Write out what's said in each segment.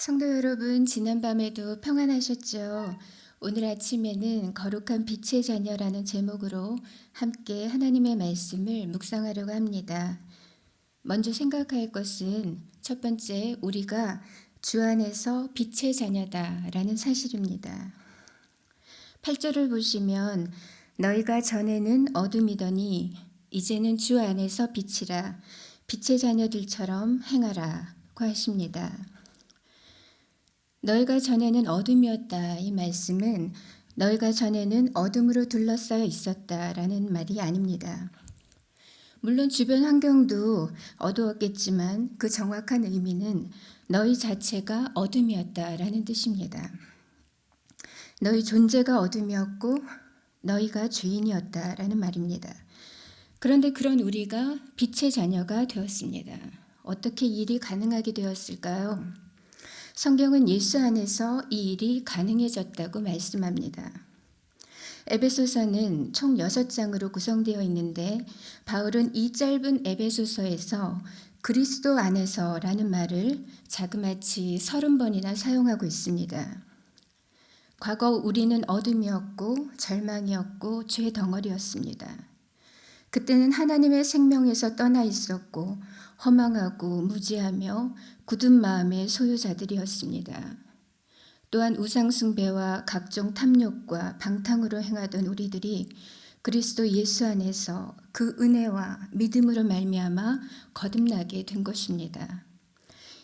성도 여러분, 지난밤에도 평안하셨죠? 오늘 아침에는 거룩한 빛의 자녀라는 제목으로 함께 하나님의 말씀을 묵상하려고 합니다. 먼저 생각할 것은 첫 번째, 우리가 주 안에서 빛의 자녀다라는 사실입니다. 8절을 보시면 너희가 전에는 어둠이더니 이제는 주 안에서 빛이라 빛의 자녀들처럼 행하라고 하십니다. 너희가 전에는 어둠이었다. 이 말씀은 너희가 전에는 어둠으로 둘러싸여 있었다라는 말이 아닙니다. 물론 주변 환경도 어두웠겠지만 그 정확한 의미는 너희 자체가 어둠이었다라는 뜻입니다. 너희 존재가 어둠이었고 너희가 죄인이었다라는 말입니다. 그런데 그런 우리가 빛의 자녀가 되었습니다. 어떻게 이 일이 가능하게 되었을까요? 성경은 예수 안에서 이 일이 가능해졌다고 말씀합니다. 에베소서는 총 6장으로 구성되어 있는데 바울은 이 짧은 에베소서에서 그리스도 안에서라는 말을 자그마치 30번이나 사용하고 있습니다. 과거 우리는 어둠이었고 절망이었고 죄 덩어리였습니다. 그때는 하나님의 생명에서 떠나 있었고 허망하고 무지하며 굳은 마음의 소유자들이었습니다. 또한 우상숭배와 각종 탐욕과 방탕으로 행하던 우리들이 그리스도 예수 안에서 그 은혜와 믿음으로 말미암아 거듭나게 된 것입니다.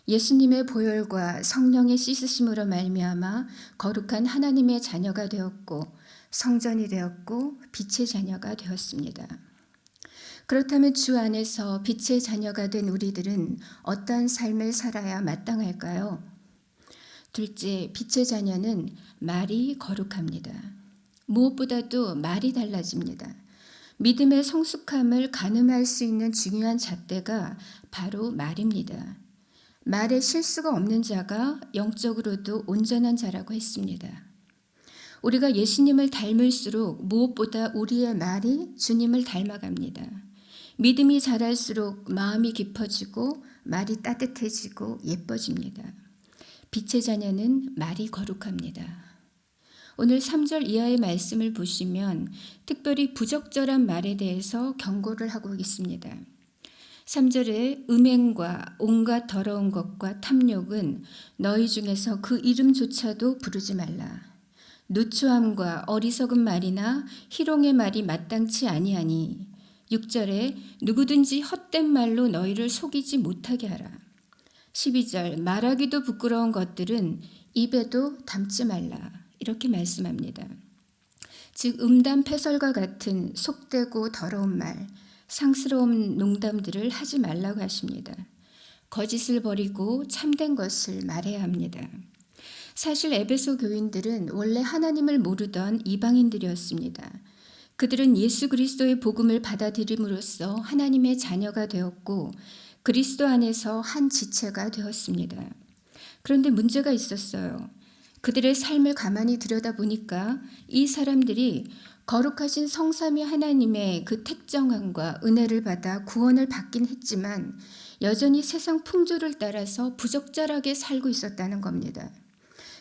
예수님의 보혈과 성령의 씻으심으로 말미암아 거룩한 하나님의 자녀가 되었고 성전이 되었고 빛의 자녀가 되었습니다. 그렇다면 주 안에서 빛의 자녀가 된 우리들은 어떠한 삶을 살아야 마땅할까요? 둘째, 빛의 자녀는 말이 거룩합니다. 무엇보다도 말이 달라집니다. 믿음의 성숙함을 가늠할 수 있는 중요한 잣대가 바로 말입니다. 말에 실수가 없는 자가 영적으로도 온전한 자라고 했습니다. 우리가 예수님을 닮을수록 무엇보다 우리의 말이 주님을 닮아갑니다. 믿음이 자랄수록 마음이 깊어지고 말이 따뜻해지고 예뻐집니다. 빛의 자녀는 말이 거룩합니다. 오늘 3절 이하의 말씀을 보시면 특별히 부적절한 말에 대해서 경고를 하고 있습니다. 3절에 음행과 온갖 더러운 것과 탐욕은 너희 중에서 그 이름조차도 부르지 말라. 누추함과 어리석은 말이나 희롱의 말이 마땅치 아니하니 6절에 누구든지 헛된 말로 너희를 속이지 못하게 하라. 12절 말하기도 부끄러운 것들은 입에도 담지 말라. 이렇게 말씀합니다. 즉 음담패설과 같은 속되고 더러운 말, 상스러운 농담들을 하지 말라고 하십니다. 거짓을 버리고 참된 것을 말해야 합니다. 사실 에베소 교인들은 원래 하나님을 모르던 이방인들이었습니다. 그들은 예수 그리스도의 복음을 받아들임으로써 하나님의 자녀가 되었고 그리스도 안에서 한 지체가 되었습니다. 그런데 문제가 있었어요. 그들의 삶을 가만히 들여다보니까 이 사람들이 거룩하신 성삼위 하나님의 그 택정함과 은혜를 받아 구원을 받긴 했지만 여전히 세상 풍조를 따라서 부적절하게 살고 있었다는 겁니다.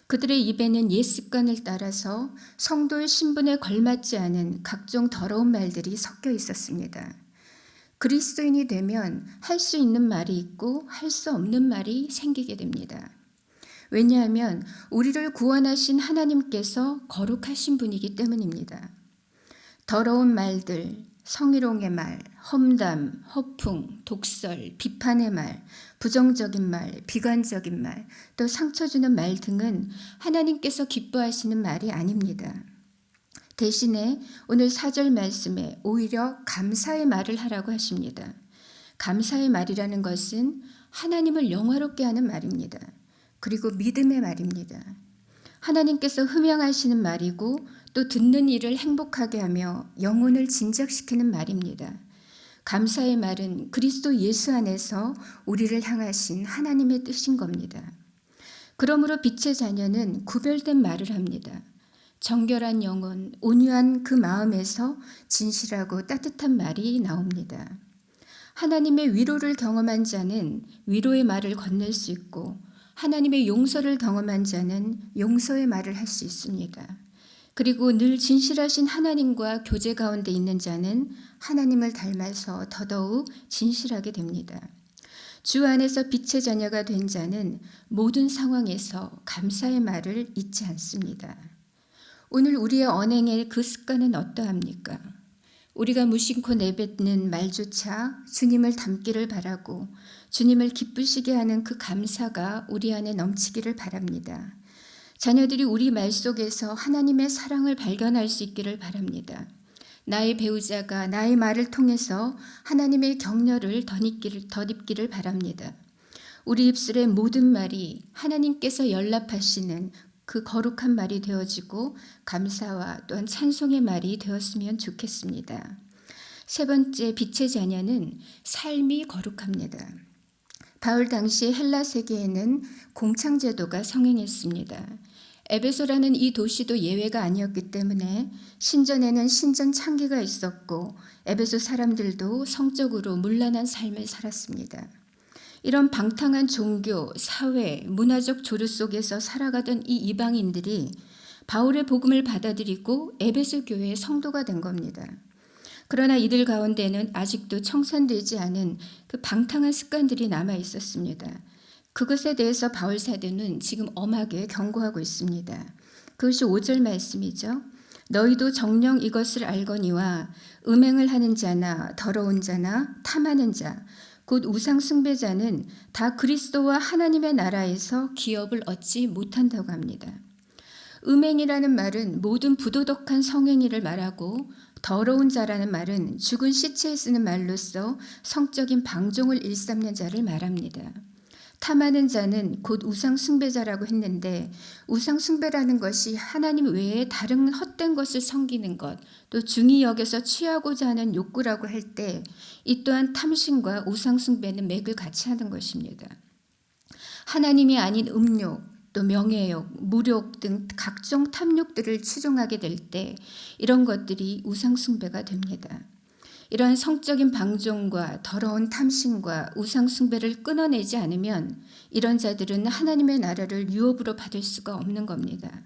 그들의 입에는 옛 습관을 따라서 성도의 신분에 걸맞지 않은 각종 더러운 말들이 섞여 있었습니다. 그리스도인이 되면 할 수 있는 말이 있고 할 수 없는 말이 생기게 됩니다. 왜냐하면 우리를 구원하신 하나님께서 거룩하신 분이기 때문입니다. 더러운 말들, 성희롱의 말, 험담, 허풍, 독설, 비판의 말, 부정적인 말, 비관적인 말, 또 상처 주는 말 등은 하나님께서 기뻐하시는 말이 아닙니다. 대신에 오늘 4절 말씀에 오히려 감사의 말을 하라고 하십니다. 감사의 말이라는 것은 하나님을 영화롭게 하는 말입니다. 그리고 믿음의 말입니다. 하나님께서 흠양하시는 말이고 또 듣는 이를 행복하게 하며 영혼을 진작시키는 말입니다. 감사의 말은 그리스도 예수 안에서 우리를 향하신 하나님의 뜻인 겁니다. 그러므로 빛의 자녀는 구별된 말을 합니다. 정결한 영혼, 온유한 그 마음에서 진실하고 따뜻한 말이 나옵니다. 하나님의 위로를 경험한 자는 위로의 말을 건넬 수 있고 하나님의 용서를 경험한 자는 용서의 말을 할 수 있습니다. 그리고 늘 진실하신 하나님과 교제 가운데 있는 자는 하나님을 닮아서 더더욱 진실하게 됩니다. 주 안에서 빛의 자녀가 된 자는 모든 상황에서 감사의 말을 잊지 않습니다. 오늘 우리의 언행의 그 습관은 어떠합니까? 우리가 무심코 내뱉는 말조차 주님을 닮기를 바라고 주님을 기쁘시게 하는 그 감사가 우리 안에 넘치기를 바랍니다. 자녀들이 우리 말 속에서 하나님의 사랑을 발견할 수 있기를 바랍니다. 나의 배우자가 나의 말을 통해서 하나님의 격려를 덧입기를 바랍니다. 우리 입술의 모든 말이 하나님께서 연락하시는 그 거룩한 말이 되어지고 감사와 또한 찬송의 말이 되었으면 좋겠습니다. 세 번째, 빛의 자녀는 삶이 거룩합니다. 바울 당시 헬라 세계에는 공창제도가 성행했습니다. 에베소라는 이 도시도 예외가 아니었기 때문에 신전에는 신전 창기가 있었고 에베소 사람들도 성적으로 문란한 삶을 살았습니다. 이런 방탕한 종교, 사회, 문화적 조류 속에서 살아가던 이 이방인들이 바울의 복음을 받아들이고 에베소 교회의 성도가 된 겁니다. 그러나 이들 가운데는 아직도 청산되지 않은 그 방탕한 습관들이 남아 있었습니다. 그것에 대해서 바울 사도는 지금 엄하게 경고하고 있습니다. 그것이 5절 말씀이죠. 너희도 정녕 이것을 알거니와 음행을 하는 자나 더러운 자나 탐하는 자 곧 우상 숭배자는 다 그리스도와 하나님의 나라에서 기업을 얻지 못한다고 합니다. 음행이라는 말은 모든 부도덕한 성행위를 말하고 더러운 자라는 말은 죽은 시체에 쓰는 말로서 성적인 방종을 일삼는 자를 말합니다. 탐하는 자는 곧 우상 숭배자라고 했는데 우상 숭배라는 것이 하나님 외에 다른 헛된 것을 섬기는 것, 또 중히 여겨서 취하고자 하는 욕구라고 할 때 이 또한 탐심과 우상 숭배는 맥을 같이 하는 것입니다. 하나님이 아닌 음욕, 또 명예욕, 무욕 등 각종 탐욕들을 추종하게 될 때 이런 것들이 우상 숭배가 됩니다. 이러한 성적인 방종과 더러운 탐심과 우상 숭배를 끊어내지 않으면 이런 자들은 하나님의 나라를 유업으로 받을 수가 없는 겁니다.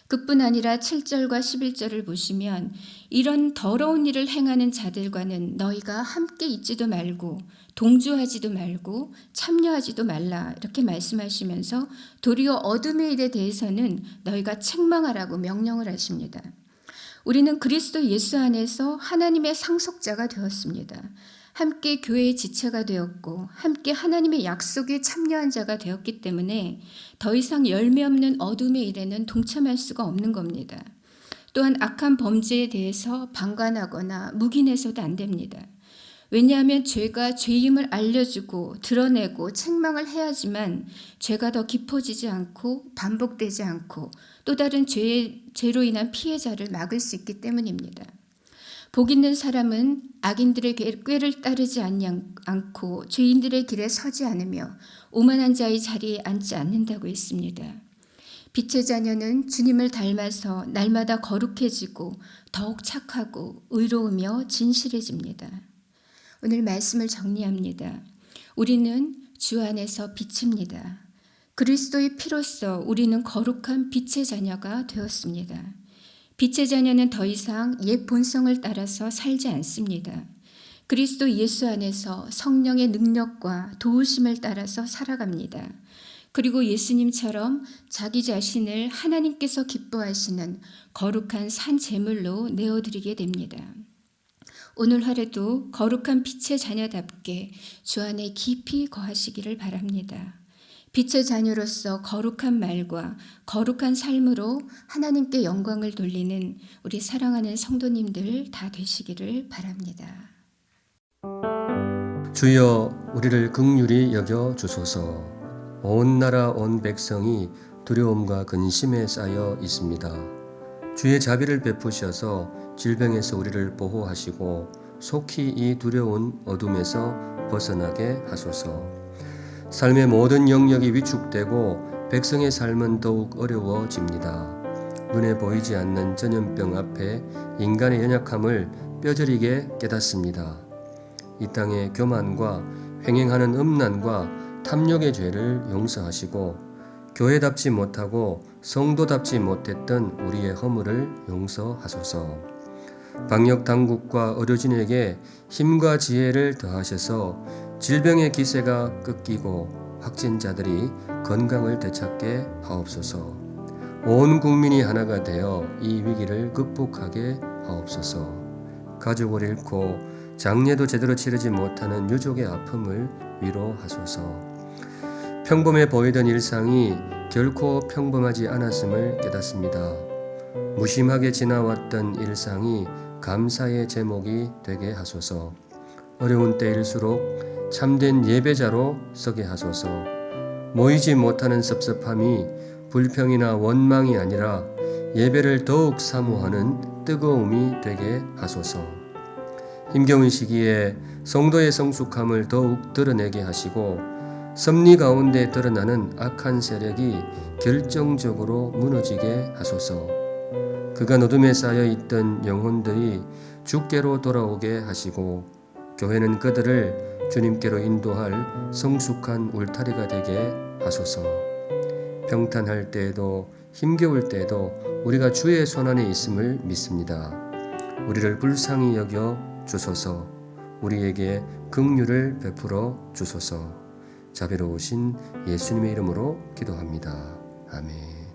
그뿐 아니라 7절과 11절을 보시면 이런 더러운 일을 행하는 자들과는 너희가 함께 있지도 말고 동조하지도 말고 참여하지도 말라 이렇게 말씀하시면서 도리어 어둠의 일에 대해서는 너희가 책망하라고 명령을 하십니다. 우리는 그리스도 예수 안에서 하나님의 상속자가 되었습니다. 함께 교회의 지체가 되었고 함께 하나님의 약속에 참여한 자가 되었기 때문에 더 이상 열매 없는 어둠의 일에는 동참할 수가 없는 겁니다. 또한 악한 범죄에 대해서 방관하거나 묵인해서도 안 됩니다. 왜냐하면 죄가 죄임을 알려주고 드러내고 책망을 해야지만 죄가 더 깊어지지 않고 반복되지 않고 또 다른 죄로 인한 피해자를 막을 수 있기 때문입니다. 복 있는 사람은 악인들의 꾀를 따르지 않고 죄인들의 길에 서지 않으며 오만한 자의 자리에 앉지 않는다고 했습니다. 빛의 자녀는 주님을 닮아서 날마다 거룩해지고 더욱 착하고 의로우며 진실해집니다. 오늘 말씀을 정리합니다. 우리는 주 안에서 빛입니다. 그리스도의 피로써 우리는 거룩한 빛의 자녀가 되었습니다. 빛의 자녀는 더 이상 옛 본성을 따라서 살지 않습니다. 그리스도 예수 안에서 성령의 능력과 도우심을 따라서 살아갑니다. 그리고 예수님처럼 자기 자신을 하나님께서 기뻐하시는 거룩한 산 제물로 내어드리게 됩니다. 오늘 하루도 거룩한 빛의 자녀답게 주 안에 깊이 거하시기를 바랍니다. 빛의 자녀로서 거룩한 말과 거룩한 삶으로 하나님께 영광을 돌리는 우리 사랑하는 성도님들 다 되시기를 바랍니다. 주여 우리를 긍휼히 여겨 주소서. 온 나라 온 백성이 두려움과 근심에 쌓여 있습니다. 주의 자비를 베푸셔서 질병에서 우리를 보호하시고 속히 이 두려운 어둠에서 벗어나게 하소서. 삶의 모든 영역이 위축되고 백성의 삶은 더욱 어려워집니다. 눈에 보이지 않는 전염병 앞에 인간의 연약함을 뼈저리게 깨닫습니다. 이 땅의 교만과 횡행하는 음란과 탐욕의 죄를 용서하시고 교회답지 못하고 성도답지 못했던 우리의 허물을 용서하소서. 방역 당국과 의료진에게 힘과 지혜를 더하셔서 질병의 기세가 꺾이고 확진자들이 건강을 되찾게 하옵소서. 온 국민이 하나가 되어 이 위기를 극복하게 하옵소서. 가족을 잃고 장례도 제대로 치르지 못하는 유족의 아픔을 위로하소서. 평범해 보이던 일상이 결코 평범하지 않았음을 깨닫습니다. 무심하게 지나왔던 일상이 감사의 제목이 되게 하소서. 어려운 때일수록 참된 예배자로 서게 하소서. 모이지 못하는 섭섭함이 불평이나 원망이 아니라 예배를 더욱 사모하는 뜨거움이 되게 하소서. 힘겨운 시기에 성도의 성숙함을 더욱 드러내게 하시고 섭리 가운데 드러나는 악한 세력이 결정적으로 무너지게 하소서. 그간 어둠에 쌓여 있던 영혼들이 주께로 돌아오게 하시고 교회는 그들을 주님께로 인도할 성숙한 울타리가 되게 하소서. 평탄할 때에도 힘겨울 때에도 우리가 주의 손안에 있음을 믿습니다. 우리를 불쌍히 여겨 주소서. 우리에게 긍휼을 베풀어 주소서. 자비로우신 예수님의 이름으로 기도합니다. 아멘.